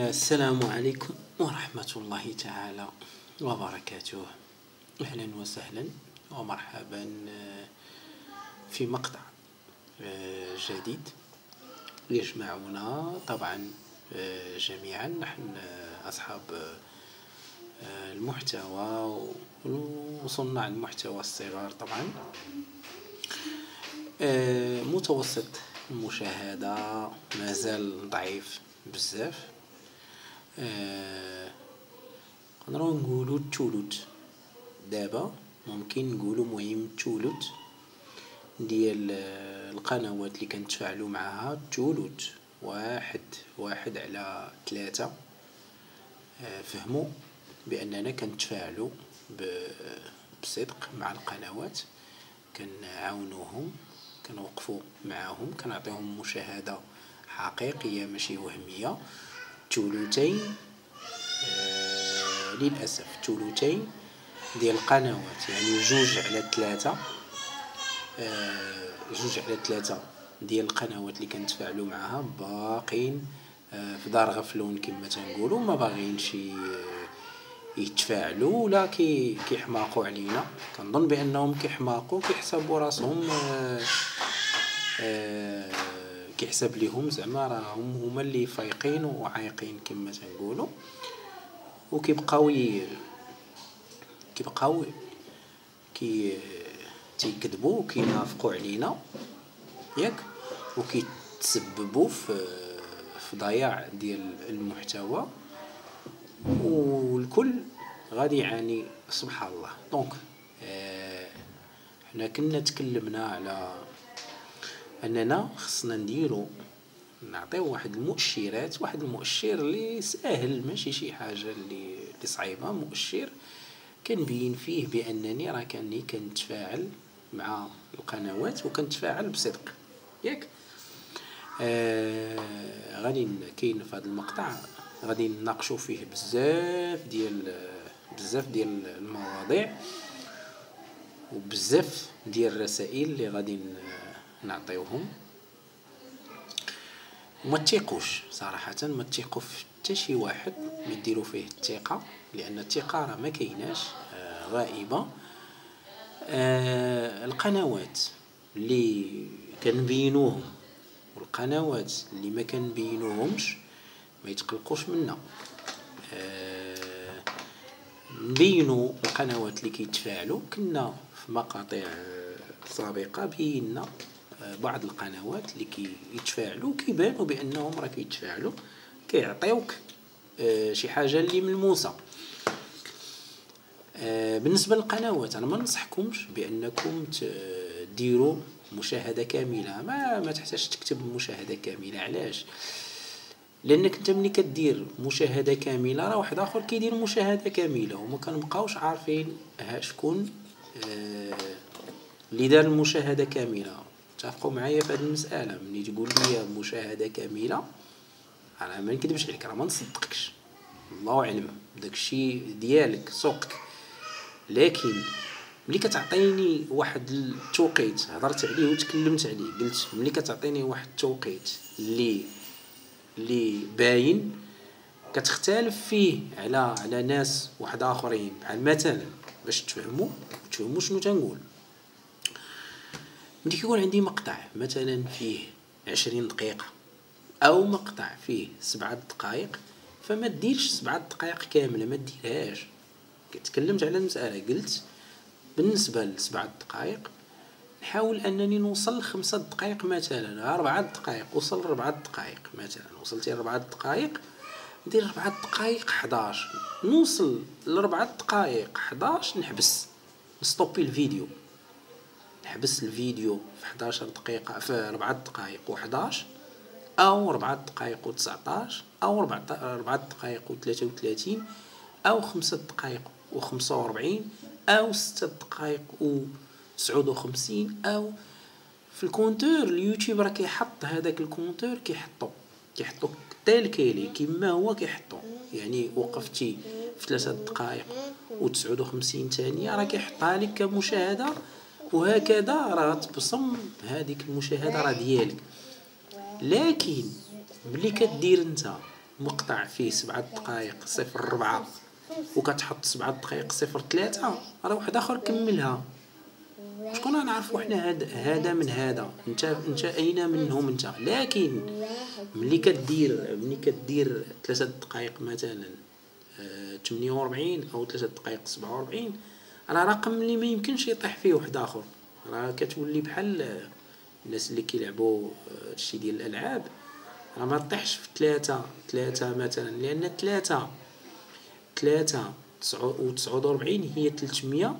السلام عليكم ورحمة الله تعالى وبركاته. أهلا وسهلا ومرحبا في مقطع جديد يجمعنا طبعا جميعا نحن أصحاب المحتوى وصناع المحتوى الصغار طبعا متوسط المشاهدة مازال ضعيف بزاف. نقدروا نقولوا الثلث دابا، ممكن نقولوا مهم الثلث ديال القنوات اللي كنتفاعلوا معها، الثلث واحد على 3 فهموا بأننا كنتفاعلوا بصدق مع القنوات، كنعاونوهم، كنوقفوا معاهم، كنعطيهم مشاهدة حقيقية ماشي وهمية. ثلثين للأسف ثلثين ديال القنوات، يعني 2/3 ديال القنوات اللي كنتفاعلوا معها باقين في دار غفلون كما تنقولوا، ما باغينش يتفاعلوا ولا كيحماقوا علينا. كنظن بانهم كيحماقوا، كيحسبوا راسهم كيحسب ليهم زعما راهم هما اللي فايقين وعايقين كما تنقولوا، وكيبقاو تيكذبوا وكينافقوا علينا ياك، وكيتسببوا في ضياع ديال المحتوى، والكل غادي يعاني سبحان الله. دونك حنا كنا تكلمنا على اننا خصنا نعطيو واحد المؤشرات، واحد المؤشر اللي ساهل ماشي شي حاجه اللي صعيبه، مؤشر كنبين فيه بانني راه كنتفاعل مع القنوات وكنتفاعل بصدق ياك. غادي كاين في هذا المقطع غادي نناقشوا فيه بزاف ديال المواضيع وبزاف ديال الرسائل اللي غادي نعطيوهم. وما تثيقوش صراحه، ما تثيقوا في حتى شي واحد، ما ديروا فيه الثقه، لان الثقه راه ما كايناش، غائبه. القنوات اللي كنبينوهم والقنوات اللي ما كنبينوهمش ما يتقلقوش منا. نبينوا القنوات اللي كيتفاعلوا، كنا في مقاطع سابقه بينا بعض القنوات اللي كيتفاعلوا كيبانوا بانهم راه كيتفاعلوا، كيعطيوك شي حاجه اللي ملموسه. بالنسبه للقنوات انا ما ننصحكمش بانكم ديروا مشاهده كامله، ما تحتاج تكتب مشاهده كامله. علاش؟ لانك انت ملي كدير مشاهده كامله راه واحد اخر كيدير مشاهده كامله، وما كنبقاوش عارفين شكون اللي دار المشاهده كامله. اتفقوا معايا في هذه المساله؟ ملي تقول لي مشاهده كامله انا ما نكذبش عليك، راه ما نصدقكش، الله اعلم داك الشيء ديالك سوقك. لكن ملي كتعطيني واحد التوقيت هضرت عليه وتكلمت عليه، قلت ملي كتعطيني واحد التوقيت اللي باين كتختلف فيه على ناس واحد اخرين، بحال مثلا باش تفهموا شنو تنقول، ملي كيكون عندي مقطع مثلا فيه 20 دقيقه او مقطع فيه 7 دقائق، فما ديرش 7 دقائق كامله، ما ديرهاش. تكلمت على المساله، قلت بالنسبه ل7 دقائق نحاول انني نوصل ل5 دقائق، مثلا 4 دقائق، وصل 4 دقائق، مثلا وصلت ل 4 دقائق ندير 4 دقائق 11، نوصل ل 4 دقائق 11 نحبس، نستوبي الفيديو، نحبس الفيديو في 11 دقيقه، في 4 دقائق و11 او 4 دقائق و19 او 4 دقائق و33 او 5 دقائق و45 او 6 دقائق و59، او في الكونتور اليوتيوب راه كيحط هذاك الكونتور، كيحطو تيل كيلي كما هو كيحطو، يعني وقفتي في 3 دقائق و59 ثانيه راه كيحطها لك كمشاهده، وهكذا راه تبصم هذيك المشاهده راه ديالك. لكن ملي كدير انت مقطع فيه 7 دقائق 0.4 وكتحط 7 دقائق 0.3، راه واحد اخر كملها. شكون غنعرفو حنا هذا من هذا؟ انت اين منهم انت؟ لكن ملي كدير 3 دقائق مثلا 48 او 3 دقائق 47، راه رقم اللي ما يمكنش يطيح فيه واحد اخر. راه كتولي بحال الناس اللي كيلعبوا هادشي ديال الالعاب، راه ما طيحش في ثلاثة مثلا، لان ثلاثة و49 هي 300